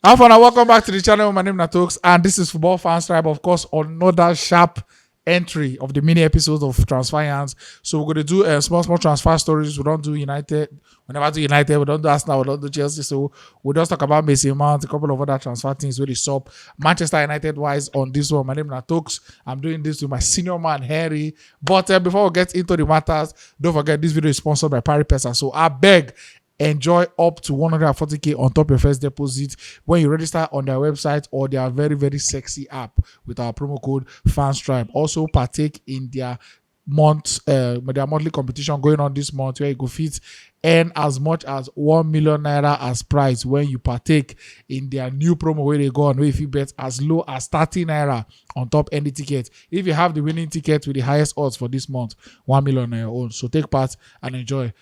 Hi, fun, and welcome back to the channel. My name is Natokes, and this is Football Fans Tribe, of course, another sharp entry of the mini episodes of Transfer Yarns. So we're going to do small transfer stories. We don't do United. We never do United. We don't do Arsenal. We don't do Chelsea. So we'll just talk about Mason Mount, a couple of other transfer things really sup. Manchester United wise on this one. My name is Natokes. I'm doing this with my senior man, Harry. But before we get into the matters, don't forget this video is sponsored by Paris Pesa. So I beg, enjoy up to 140k on top your first deposit when you register on their website or their very, very sexy app with our promo code FANSTRIBE. Also partake in their monthly competition going on this month where you go fit earn as much as 1 million naira as prize when you partake in their new promo where they go on where if you bet as low as 30 naira on top any ticket. If you have the winning ticket with the highest odds for this month, 1 million naira own. So take part and enjoy.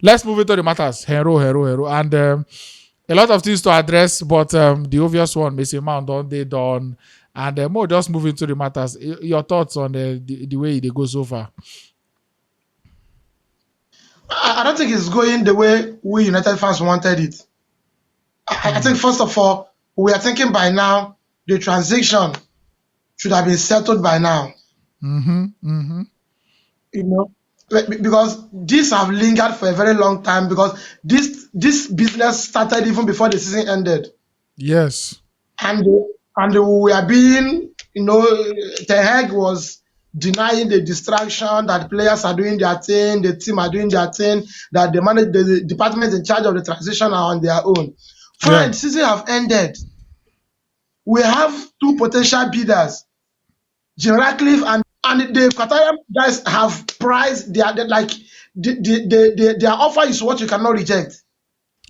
Let's move into the matters. Hero. And a lot of things to address, but the obvious one, Mason Mount, don't they done? And more just move into the matters. Your thoughts on the way they go so far? I don't think it's going the way we United fans wanted it. I think, first of all, we are thinking by now the transition should have been settled by now. You know, because these have lingered for a very long time because this business started even before the season ended. Yes. And we are being, Ten Hag was denying the distraction that players are doing their thing, the team are doing their thing, that the department in charge of the transition are on their own. Fine, the season have ended. We have two potential bidders, Jim Ratcliffe and the Qatari guys have priced their offer is what you cannot reject.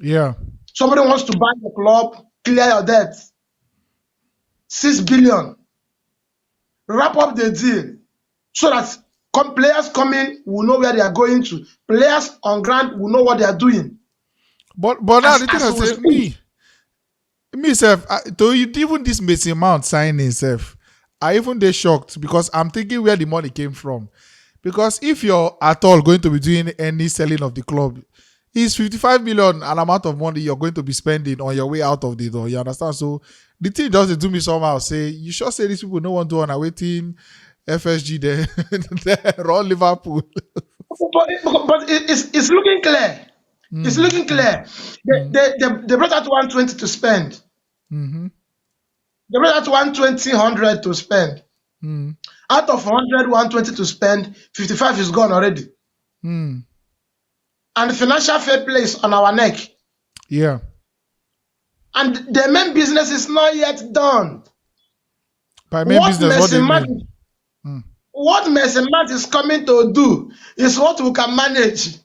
Yeah. Somebody wants to buy the club, clear your debt. 6 billion. Wrap up the deal so that players coming will know where they are going to. Players on ground will know what they are doing. But now the thing I say, me self, even this Mason Mount signing self, I even they shocked because I'm thinking where the money came from. Because if you're at all going to be doing any selling of the club, it's 55 million an amount of money you're going to be spending on your way out of the door. You understand? So the thing doesn't do me somehow. Say you should say these people no want to on a waiting FSG there, run Liverpool. But it's looking clear. It's looking clear. They brought out 120 to spend. They brought out 120 to spend. Out of 100, 120 to spend, 55 is gone already. And the financial fair play is on our neck. Yeah. And the main business is not yet done. By main business, what do you mean? What Mason Mount is coming to do is what we can manage.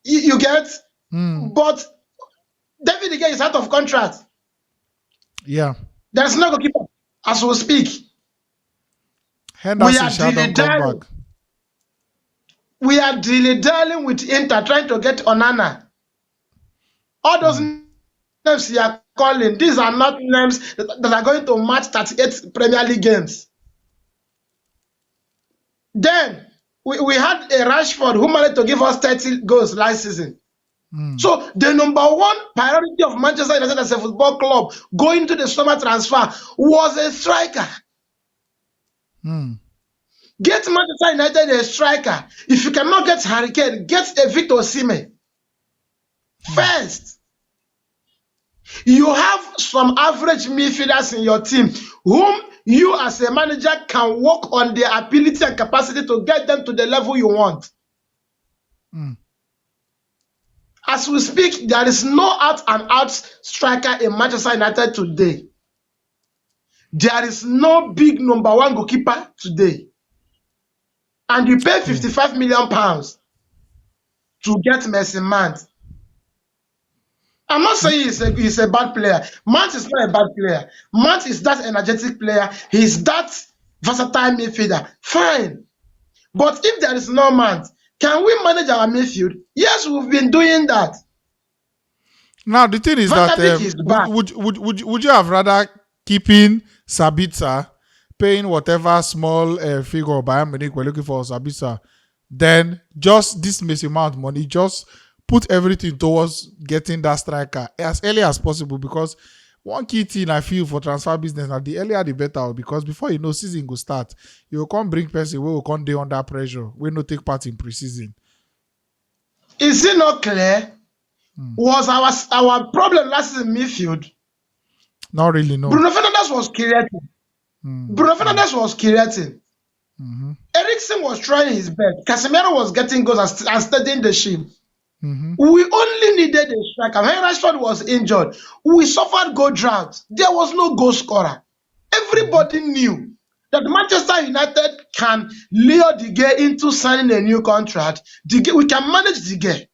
You get? But David again is out of contract. Yeah. There's no goalkeeper as we speak. Henderson shall not come back. We are dilly-dallying with Inter trying to get Onana. All those names you are calling, these are not names that are going to match 38 Premier League games. Then we had a Rashford who managed to give us 30 goals last season. So the number one priority of Manchester United as a football club going to the summer transfer was a striker. Get Manchester United a striker. If you cannot get Harry Kane, get a Victor Osimhen. First, you have some average midfielders in your team whom you as a manager can work on their ability and capacity to get them to the level you want. As we speak, there is no out-and-out striker in Manchester United today. There is no big number one goalkeeper today. And you pay 55 million pounds to get Mason Mount. I'm not saying he's a bad player. Mount is not a bad player. Mount is that energetic player. He's that versatile midfielder. Fine. But if there is no Mount, can we manage our midfield? Yes, we've been doing that. Now the thing is that would you have rather keeping Sabitzer, paying whatever small figure Bayern Munich were looking for Sabitzer, than just this Mason Mount money, just put everything towards getting that striker as early as possible, because one key thing I feel for transfer business, that the earlier the better, because before you know season go start, you will come bring person who will come dey under pressure, we no take part in pre-season. Is it not clear? Was our problem last season midfield? Not really, no. Bruno Fernandes was creating. Bruno Fernandes was creating. Eriksen was trying his best. Casemiro was getting goals and steadying the ship. We only needed a striker. When Rashford was injured, we suffered goal drought. There was no goal scorer. Everybody knew that Manchester United can lure the guy into signing a new contract. We can manage the guy.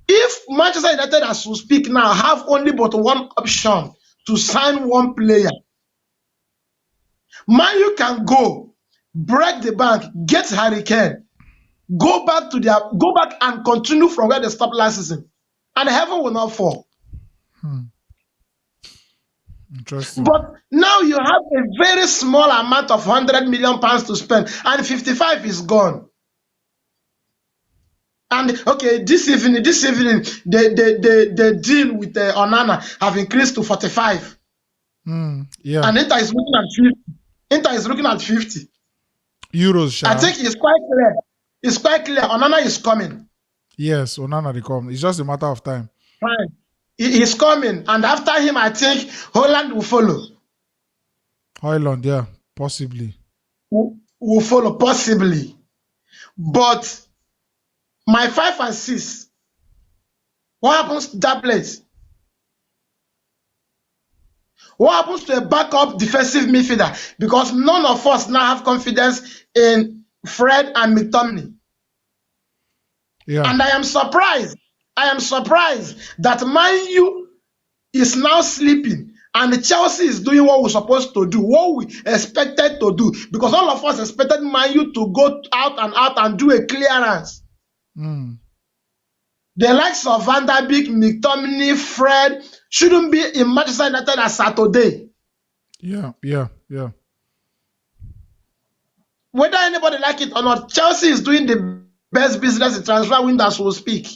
If Manchester United, as we speak now, have only but one option to sign one player, Man U can go, break the bank, get Harry Kane, go back and continue from where they stopped last season, and heaven will not fall. Interesting. But now you have a very small amount of £100 million to spend, and 55 is gone. And okay, this evening, the deal with Onana have increased to 45. Yeah. And Inter is looking at 50. Inter is looking at 50. Euros, Sha. I think it's quite clear. It's quite clear. Onana is coming. Yes, Onana will come. It's just a matter of time. Fine. He's coming. And after him, I think Hojlund will follow. Hojlund, yeah, possibly. Will follow, possibly. But my 5 and 6, what happens to that place? What happens to a backup defensive midfielder? Because none of us now have confidence in Fred and McTominay. Yeah. And I am surprised that Man U is now sleeping and Chelsea is doing what we're supposed to do, what we expected to do. Because all of us expected Man U to go out and do a clearance. The likes of Van der Beek, McTominay, Fred shouldn't be in Manchester United as Saturday. Yeah. Whether anybody like it or not, Chelsea is doing the best business in transfer window as we speak.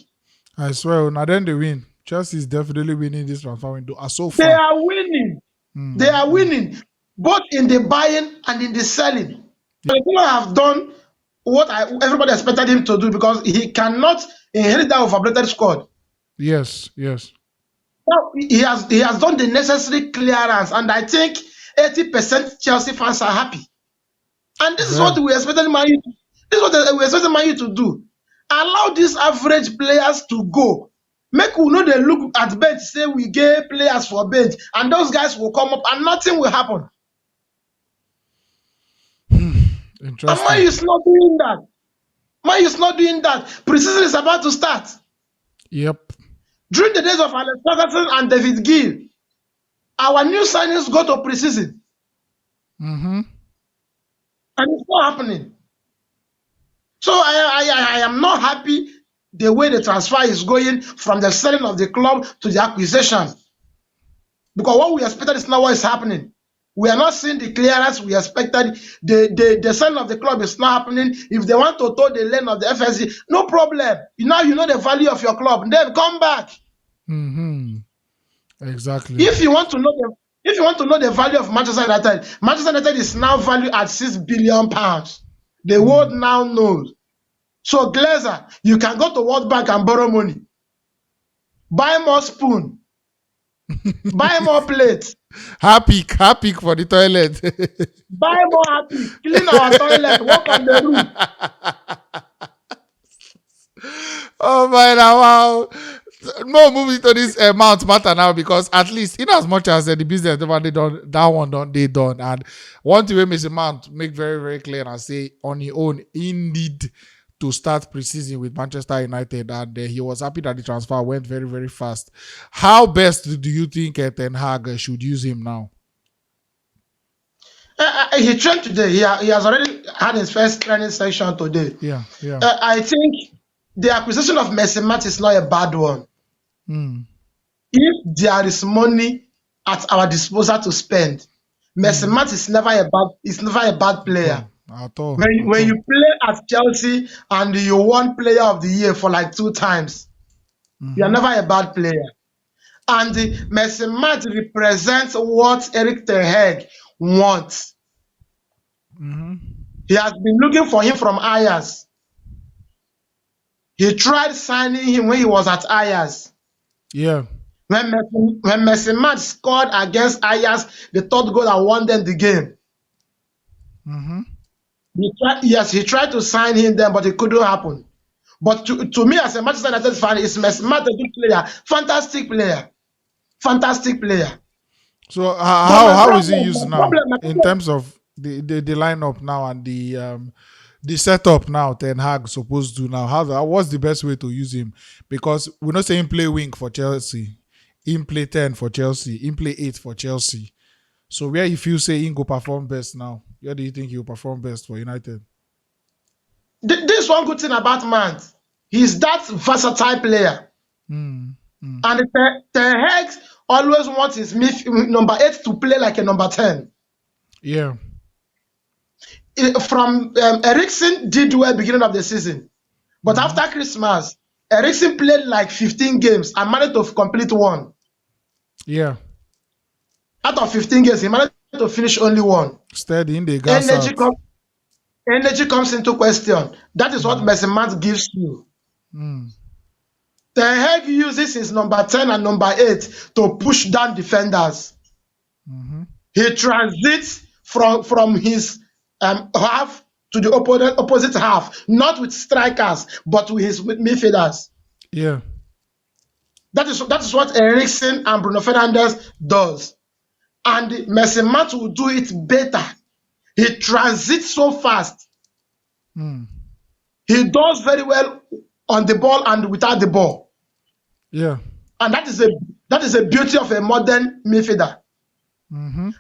I swear, now then they win. Chelsea is definitely winning this transfer window. So far, they are winning. They are winning, both in the buying and in the selling. The player have done what everybody expected him to do, because he cannot inherit that overbloated squad. Yes. Now, he has done the necessary clearance, and I think 80% Chelsea fans are happy. And this is what we expected Man U. This is what we expected Man U to do. Allow these average players to go. Make we know they look at bench, say we get players for bench, and those guys will come up and nothing will happen. Interesting. And Man U is not doing that. Man U is not doing that. Pre-season is about to start. Yep. During the days of Alex Ferguson and David Gill, our new signings go to pre-season. And it's not happening. So I am not happy the way the transfer is going from the selling of the club to the acquisition. Because what we expected is not what is happening. We are not seeing the clearance we expected. The selling of the club is not happening. If they want to toe the lane of the FSC, no problem. Now you know the value of your club. Then come back. Exactly. If you want to know the value of Manchester United is now valued at £6 billion. The world now knows. So Glazer, you can go to World Bank and borrow money. Buy more spoon. Buy more plates. Happy for the toilet. Buy more happy. Clean our toilet. Walk on the roof. Oh my God, wow. No, moving to this amount matter now, because at least in as much as the business they done, that one done, they done. And one thing we Mr. Mount make very, very clear and say on his own, he need to start preseason with Manchester United, and he was happy that the transfer went very, very fast. How best do you think Ten Hag should use him now? He trained today. He has already had his first training session today. Yeah. I think the acquisition of Messi Matt is not a bad one. If there is money at our disposal to spend, Messi Matt is never a bad player. At all. When you play at Chelsea and you won Player of the Year for like 2 times, You are never a bad player. And the Messi Mat represents what Eric Ten Hag wants. He has been looking for him from Ajax. He tried signing him when he was at Ajax. Yeah. When Messi Mat scored against Ajax, the third goal that won them the game. He tried to sign him then, but it couldn't happen. But to me, as a Manchester United fan, is Messi Mat a good player? Fantastic player. Fantastic player. So how is he used now in terms of the lineup now and the setup now Ten Hag supposed to now? What's the best way to use him? Because we're not saying play wing for Chelsea, him play 10 for Chelsea, him play 8 for Chelsea. So where if you say he go perform best now, where do you think he'll perform best for United? This one good thing about Man, he's that versatile player. And Ten Hag always wants his number 8 to play like a number 10. Yeah. Eriksen did well beginning of the season. But after Christmas, Eriksen played like 15 games and managed to complete one. Yeah. Out of 15 games, he managed to finish only one. Steady in the gas energy comes into question. That is what Messi Mat gives you. Ten Hag uses his number 10 and number 8 to push down defenders. He transits from his half to the opposite half, not with strikers, but with his midfielders. Yeah. That is what Eriksen and Bruno Fernandes does. And Messi Mat will do it better. He transits so fast. He does very well on the ball and without the ball. Yeah. And that is a beauty of a modern midfielder.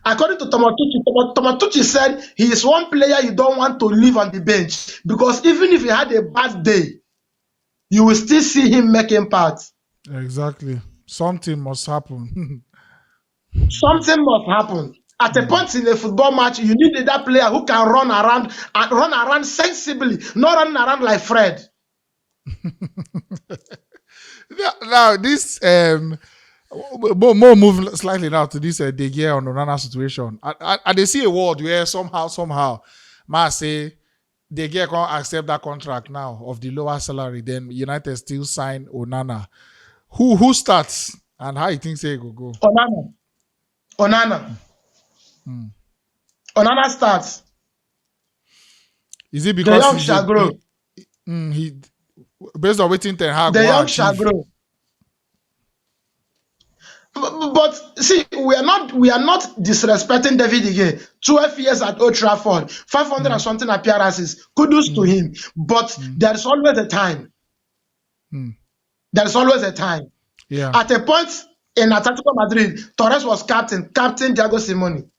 According to Tomatucci said he is one player you don't want to leave on the bench, because even if he had a bad day, you will still see him making parts. Exactly. Something must happen. Something must happen. At a point in a football match, you need that player who can run around sensibly, not running around like Fred. Now this more move slightly now to this De Gea and Onana situation. I they see a world where somehow man say De Gea can't accept that contract now of the lower salary, then United still sign Onana. Who starts and how you think say it will go? Onana starts. Is it because the young shall grow? He based on waiting Ten Hag the young shall grow. But see, we are not disrespecting David Gea. 12 years at Old Trafford, 500 and something appearances. Kudos to him. But there is always a time. There is always a time. Yeah. At a point in Atletico Madrid, Torres was captain Diego Simone.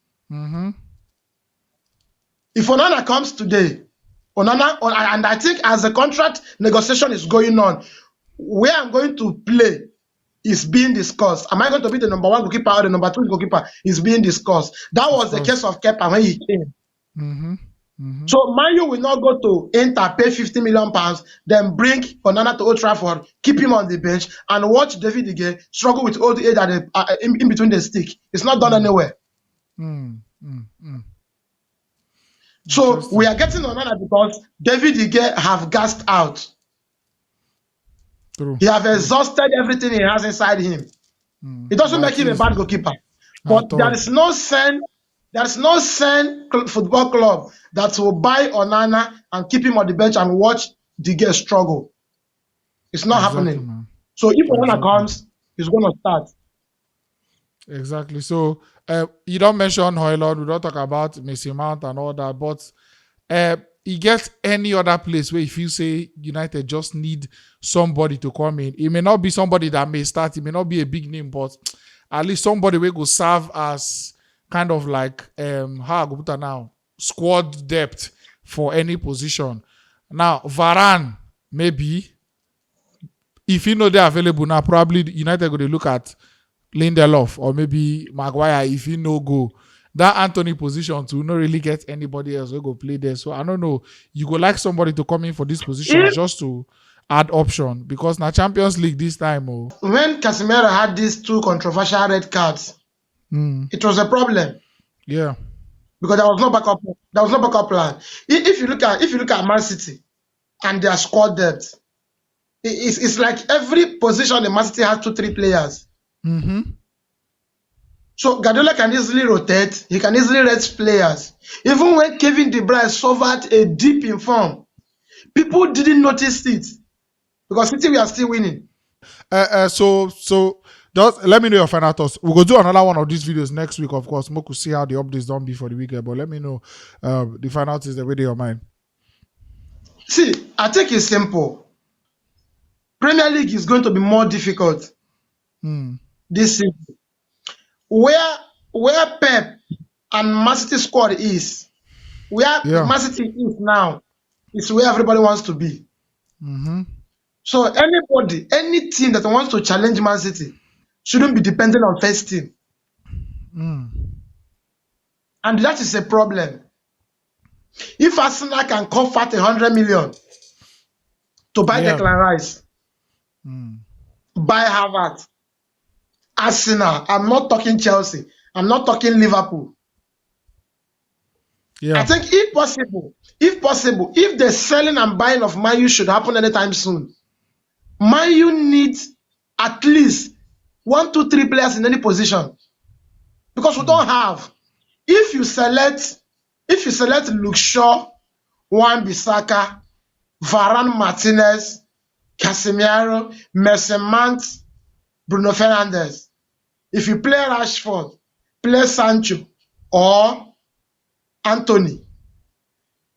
If Onana comes today, and I think as the contract negotiation is going on, where I'm going to play is being discussed. Am I going to be the number 1 goalkeeper or the number 2 goalkeeper? Is being discussed. That was the case of Kepa when he came. So Man U will not go to Inter, pay £50 million, then bring Onana to Old Trafford, keep him on the bench, and watch David Gea struggle with old age in between the stick. It's not done anywhere. So we are getting Onana because David Gea have gassed out. True. He have exhausted everything he has inside him. It doesn't make him a bad goalkeeper. But there is no Sen football club that will buy Onana and keep him on the bench and watch De Gea struggle. It's not happening. Man. So if Onana comes, he's going to start. Exactly. So you don't mention Hojlund, we don't talk about Messi Mount and all that, but he gets any other place where if you say United just need somebody to come in, it may not be somebody that may start, it may not be a big name, but at least somebody will go serve as kind of like how I go put it now, squad depth for any position. Now Varane, maybe if you know they're available now, probably United going to look at Lindelof or maybe Maguire if he no go. That Anthony position to not really get anybody else who go play there. So I don't know. You go like somebody to come in for this position just to add option because now Champions League this time. Oh, When Casemiro had these 2 controversial red cards, it was a problem yeah, because there was no backup. There was no backup plan. If you look at Man City and their squad depth, it's like every position in Man City has 2-3 players. So Guardiola can easily rotate. He can easily rest players. Even when Kevin De Bruyne suffered a dip in form, people didn't notice it because City we are still winning. So just let me know your final thoughts. We'll go do another one of these videos next week, of course. We'll see how the updates done before the weekend. But let me know the final thoughts the way they are mine. See, I think it's simple. Premier League is going to be more difficult this season. Where Pep and Man City squad is, where Man City is now, is where everybody wants to be. So anybody, any team that wants to challenge Man City shouldn't be dependent on first team. And that is a problem. If Arsenal can comfort 100 million to buy Declan Rice, buy Havertz, Arsenal, I'm not talking Chelsea, I'm not talking Liverpool. I think if possible, if the selling and buying of Man U should happen anytime soon, Man U needs at least 1, 2, 3 players in any position. Because we don't have. If you select Luke Shaw, Wan-Bissaka, Varane Martinez, Casemiro, Mason Mount, Bruno Fernandes. If you play Rashford, play Sancho or Anthony,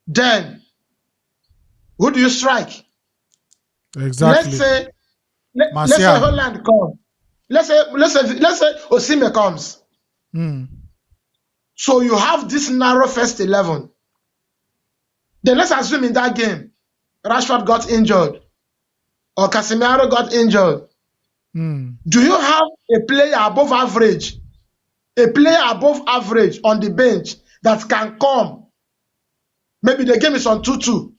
then who do you strike? Exactly. Let's say Hojlund comes. Let's say Osimhen comes. So you have this narrow first 11. Then let's assume in that game, Rashford got injured or Casemiro got injured. Do you have a player above average on the bench that can come? Maybe the game is on 2-2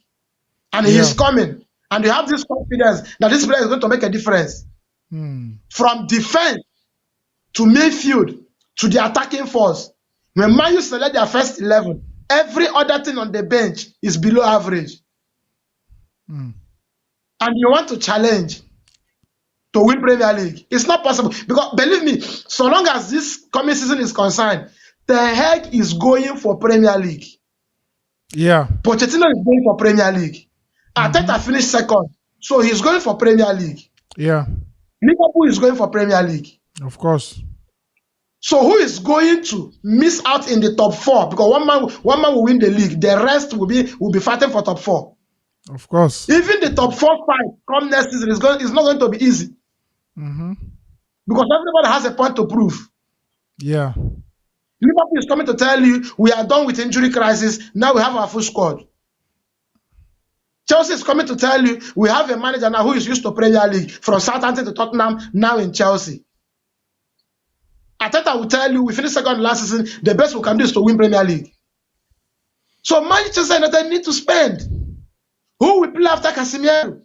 and he's coming, and you have this confidence that this player is going to make a difference. From defense to midfield to the attacking force. When Man U select their first 11, every other thing on the bench is below average. And you want to challenge to win Premier League. It's not possible. Because believe me, so long as this coming season is concerned, Ten Hag is going for Premier League. Pochettino is going for Premier League. Arteta finished second. So he's going for Premier League. Liverpool is going for Premier League. Of course. So who is going to miss out in the top 4? Because one man will win the league. The rest will be fighting for top 4. Of course. Even the top 4 fight come next season is not going to be easy. Because everybody has a point to prove. Liverpool is coming to tell you we are done with injury crisis. Now we have our full squad. Chelsea is coming to tell you we have a manager now who is used to Premier League, from Southampton to Tottenham, now in Chelsea. Arteta will tell you we finished second last season, the best we can do is to win Premier League. So Manchester United need to spend. Who will play after Casemiro?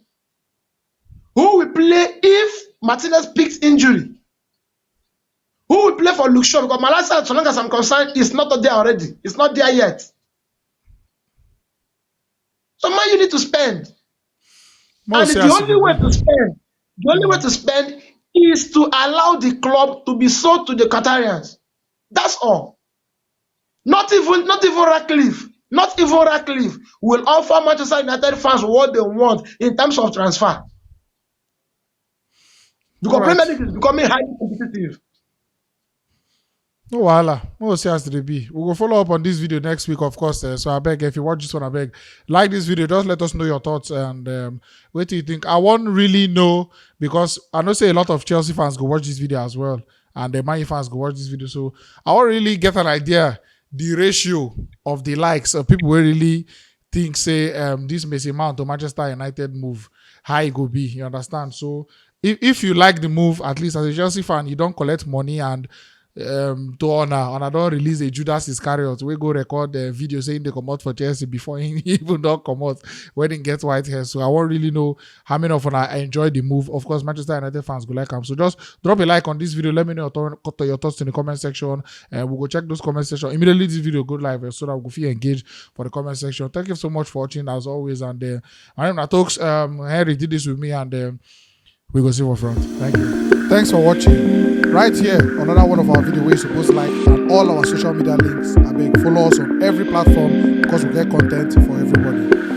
Who will play if Martinez picks injury? Who will play for Luke Shaw? Because Malaysia, so long as I'm concerned, is not there already. It's not there yet. So Man you need to spend. And the only way to spend is to allow the club to be sold to the Qatarians. That's all. Not even Ratcliffe. Not even Ratcliffe will offer Manchester United fans what they want in terms of transfer. Because Premier League is becoming highly competitive. No wahala. We'll see as they be. We will follow up on this video next week, of course. So I beg, if you watch this one, I beg, like this video. Just let us know your thoughts and what do you think. I won't really know because I know say a lot of Chelsea fans go watch this video as well, and the Man U fans go watch this video. So I won't really get an idea the ratio of the likes of people who really think say this Mason Mount to Manchester United move how it go be. You understand? So if you like the move, at least as a Chelsea fan, you don't collect money and to Ona don't release a Judas Iscariot. We go record the video saying they come out for Chelsea before he even don't come out when he gets white hair. So I won't really know how many of I enjoy the move. Of course, Manchester United fans go like him. So just drop a like on this video. Let me know your thoughts in the comment section. And we'll go check those comment section. Immediately this video go live so that we'll feel engaged for the comment section. Thank you so much for watching as always. And my name is Talks. Henry did this with me and we go see what front. Thank you. Thanks for watching. Right here, another one of our videos where you're supposed to like, and all our social media links. I beg, follow us on every platform because we get content for everybody.